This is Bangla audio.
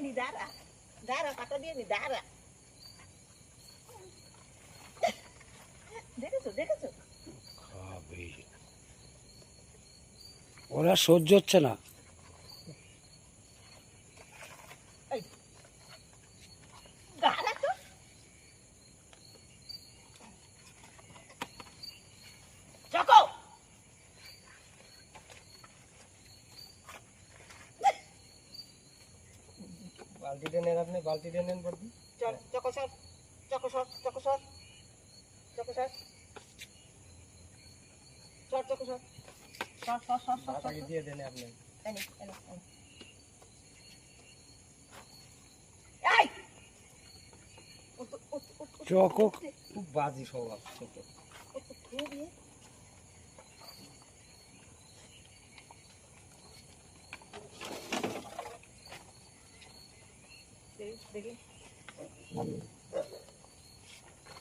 নি দাঁড়া দাঁড়া পাতা দিয়ে নি দাঁড়া দেখেছো দেখেছো ওরা সহ্য হচ্ছে না। দাঁড়া তো চকো বালতিটা নেন আপনি, বালতিটা নেন বড়দি। চল চকো সর চকো সর চকো সর চকো সর সর চকো সর সর সর সর সর বাতাকে দিয়ে দেন আপনি। এনে এনে এনে এই চকো খুব বাজি স্বভাব ছোট। দেখি